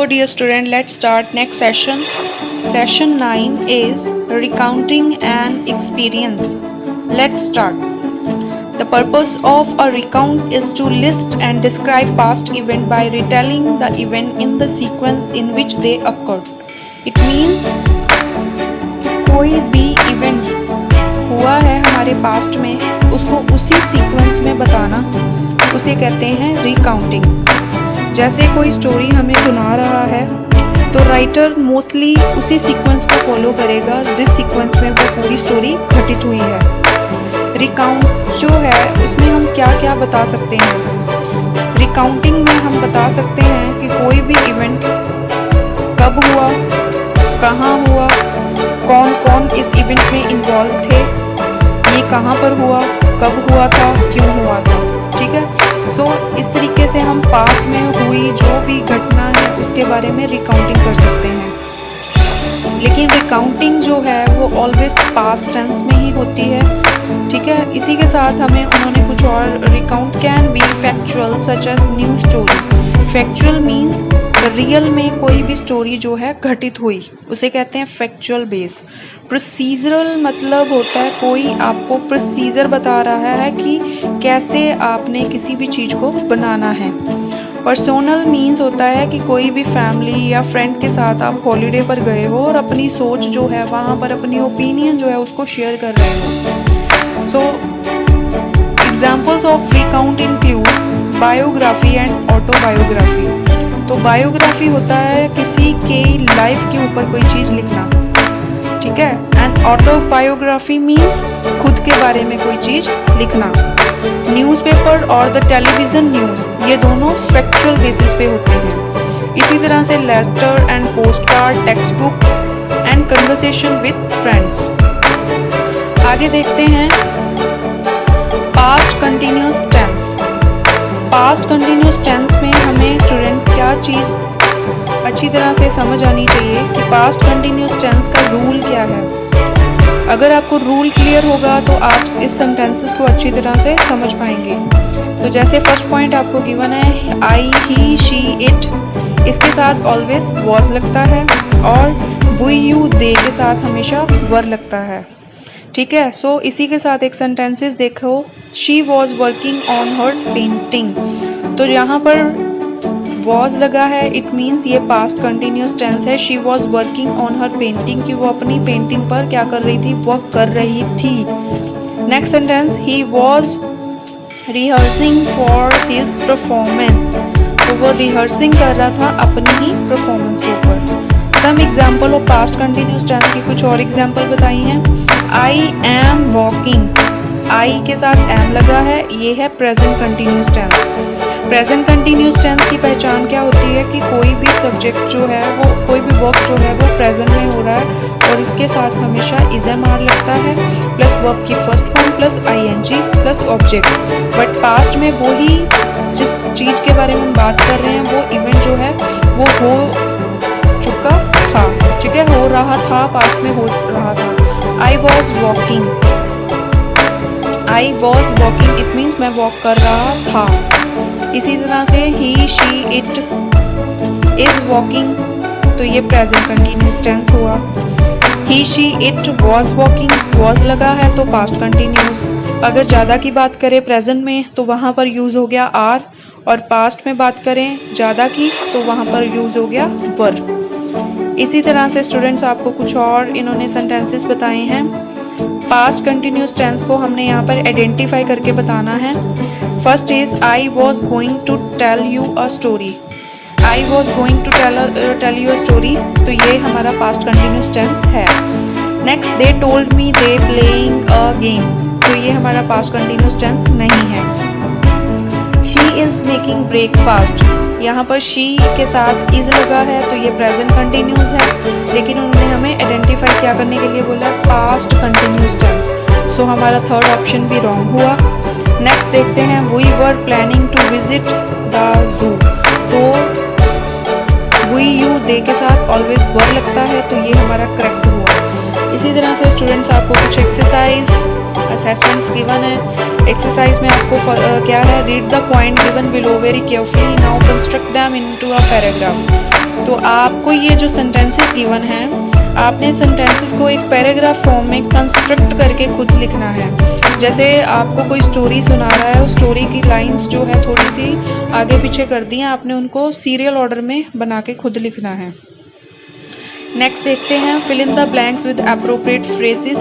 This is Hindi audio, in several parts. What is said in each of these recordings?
dear student, let's start next session. Session 9 is recounting an experience. Let's start. The purpose of a recount is to list and describe past event by retelling the event in the sequence in which they occurred. It means कोई भी इवेंट हुआ है हमारे पास्ट में, उसको उसी सीक्वेंस में बताना, उसे कहते हैं रिकाउंटिंग। जैसे कोई स्टोरी हमें सुना रहा है तो राइटर मोस्टली उसी सीक्वेंस को फॉलो करेगा जिस सीक्वेंस में वो पूरी स्टोरी घटित हुई है। रिकाउंट जो है उसमें हम क्या क्या बता सकते हैं। रिकाउंटिंग में हम बता सकते हैं कि कोई भी इवेंट कब हुआ, कहाँ हुआ, कौन कौन इस इवेंट में इन्वॉल्व थे, ये कहाँ पर हुआ, कब हुआ था, क्यों हुआ था। ठीक है, सो इस तरीके से हम पास्ट में हुई जो भी घटना है उसके बारे में रिकाउंटिंग कर सकते हैं। लेकिन रिकाउंटिंग जो है वो ऑलवेज पास्ट टेंस में ही होती है। ठीक है, इसी के साथ हमें उन्होंने कुछ और, recount can be factual such as new story. Factual means real में कोई भी स्टोरी जो है घटित हुई, उसे कहते हैं फैक्चुअल बेस। प्रोसीजरल मतलब होता है कोई आपको प्रोसीजर बता रहा है कि कैसे आपने किसी भी चीज़ को बनाना है। पर्सनल मीन्स होता है कि कोई भी फैमिली या फ्रेंड के साथ आप हॉलीडे पर गए हो और अपनी सोच जो है वहाँ पर अपनी ओपिनियन जो है उसको शेयर कर रहे हो। सो examples of recount include biography and autobiography. तो बायोग्राफी होता है किसी के लाइफ के ऊपर कोई चीज़ लिखना, ठीक है, एंड ऑटोबायोग्राफी मीन्स खुद के बारे में कोई चीज़ लिखना। न्यूज़पेपर और द टेलीविज़न न्यूज़ ये दोनों फैक्चुअल बेसिस पे होते हैं। इसी तरह से letter and post card, text book and conversation with friends. आगे देखते हैं past continuous tense. Past continuous tense में हमें स्टूडेंट्स क्या चीज़ अच्छी तरह से समझ आनी चाहिए कि पास्ट कंटिन्यूस टेंस का रूल क्या है। अगर आपको रूल क्लियर होगा तो आप इस सेंटेंसेस को अच्छी तरह से समझ पाएंगे। तो जैसे फर्स्ट पॉइंट आपको गिवन है आई, ही, शी, इट, इसके साथ ऑलवेज वॉज लगता है और वी, यू, दे के साथ हमेशा वर लगता है। ठीक है, सो इसी के साथ एक सेंटेंसेस देखो, she was working on her painting. तो यहाँ पर वॉज लगा है, इट मीन्स ये पास्ट कंटिन्यूस टेंस है। She was working on her painting कि वो अपनी पेंटिंग पर क्या कर रही थी, वर्क कर रही थी। Next sentence, he was rehearsing for his performance. तो वो रिहर्सिंग कर रहा था अपनी ही परफॉर्मेंस के ऊपर। Some example of past continuous tense की कुछ और एग्जाम्पल बताई हैं। आई एम वॉकिंग, आई के साथ एम लगा है, ये है present continuous tense. Present continuous tense की पहचान क्या होती है कि कोई भी सब्जेक्ट जो है वो, कोई भी वर्क जो है वो प्रेजेंट में हो रहा है और इसके साथ हमेशा इज एम आर लगता है प्लस वर्ब की first form plus ING plus object. But past में वही जिस चीज़ के बारे में हम बात कर रहे हैं वो इवेंट जो है वो हो चुका था। ठीक है, हो रहा था, पास्ट में हो रहा था। I was walking, I was walking it means मैं वॉक कर रहा था। इसी तरह से he, she, it is walking, तो ये प्रेजेंट कंटिन्यूस टेंस हुआ। He, she, it was walking, was लगा है तो पास्ट कंटिन्यूस। अगर ज़्यादा की बात करें प्रेजेंट में तो वहाँ पर यूज़ हो गया आर, और पास्ट में बात करें ज़्यादा की तो वहाँ पर यूज़ हो गया वर। इसी तरह से स्टूडेंट्स आपको कुछ और इन्होंने सेंटेंसेस बताए हैं। पास्ट कंटिन्यूस टेंस को हमने यहाँ पर आइडेंटिफाई करके बताना है। First is I was going to tell you a story. I was going to tell you a story, तो ये हमारा पास्ट कंटिन्यूस टेंस है। Next, they told me they playing a game, तो ये हमारा पास्ट कंटिन्यूस टेंस नहीं है। शी इज मेकिंग ब्रेकफास्ट, यहाँ पर शी के साथ इज लगा है तो ये प्रेजेंट कंटिन्यूस है, लेकिन उन्होंने हमें आइडेंटिफाई क्या करने के लिए बोला, पास्ट कंटिन्यूस टेंस। सो हमारा थर्ड ऑप्शन भी रॉन्ग हुआ। नेक्स्ट देखते हैं, we were planning to visit the zoo, तो वी, यू, दे के साथ ऑलवेज वर लगता है तो ये हमारा करेक्ट हुआ। इसी तरह से स्टूडेंट्स आपको कुछ एक्सरसाइज असेसमेंट्स गिवन है। एक्सरसाइज में आपको क्या है, read the point given below very carefully, now construct them into a paragraph. तो आपको ये जो सेंटेंसेस गिवन हैं, आपने सेंटेंसेस को एक पैराग्राफ फॉर्म में कंस्ट्रक्ट करके खुद लिखना है। जैसे आपको कोई स्टोरी सुना रहा है, उस स्टोरी की लाइंस जो है थोड़ी सी आगे पीछे कर दी हैं, आपने उनको सीरियल ऑर्डर में बना के खुद लिखना है। नेक्स्ट देखते हैं fill in the blanks with appropriate phrases.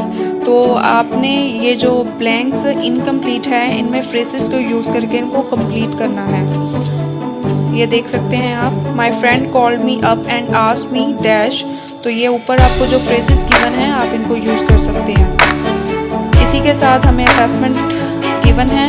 तो आपने ये जो ब्लैंक्स इनकम्प्लीट है, इनमें फ्रेजेस को यूज़ करके इनको कंप्लीट करना है। ये देख सकते हैं आप, my friend called me up and asked me dash. तो ये ऊपर आपको जो फ्रेजेस गिवन हैं, आप इनको यूज़ कर सकते हैं। इसी के साथ हमें असेसमेंट गिवन है।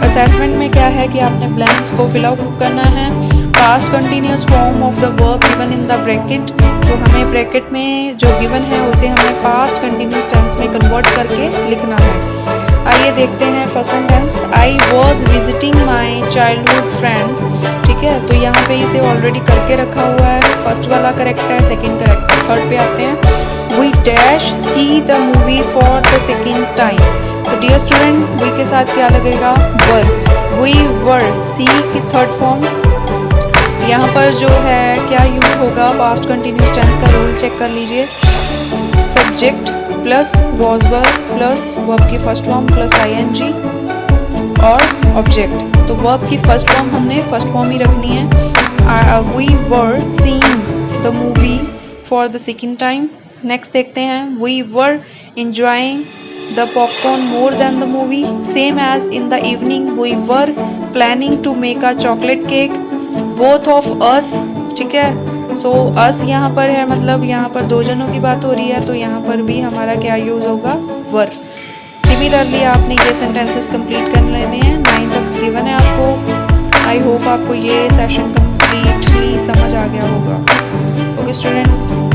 असेसमेंट में क्या है कि आपने ब्लैंक्स को फिल आउट करना है। Past continuous form of the verb given in the bracket. तो हमें ब्रैकेट में जो गिवन है उसे हमें पास्ट कंटिन्यूस टेंस में कन्वर्ट करके लिखना है। आइए देखते हैं first sentence, I was visiting my childhood friend. ठीक है, तो यहाँ पे इसे ऑलरेडी करके रखा हुआ है। फर्स्ट वाला करेक्ट है, सेकेंड करेक्ट है। थर्ड पे आते हैं, We dash see the movie for the second time। तो डियर स्टूडेंट, we के साथ क्या लगेगा, were। We were, see की थर्ड फॉर्म। यहाँ पर जो है क्या यूज होगा, पास्ट कंटिन्यूस टेंस का रूल चेक कर लीजिए। Subject plus was were plus verb की फर्स्ट फॉर्म प्लस ing और ऑब्जेक्ट। तो वर्ब की फर्स्ट फॉर्म हमने फर्स्ट फॉर्म ही रखनी है। We were seeing the movie for the second time। Next देखते हैं, we were enjoying the popcorn more than the movie, same as in the evening we were planning to make a chocolate cake, both of us। ठीक है, so us यहाँ पर है, मतलब यहाँ पर दो जनों की बात हो रही है, तो यहाँ पर भी हमारा क्या यूज होगा, were। सिमिलरली आपने ये सेंटेंसेस कंप्लीट कर लेने हैं। 9 तक गिवन है आपको। आई होप आपको ये सेशन कम्प्लीटली समझ आ गया होगा। Okay student.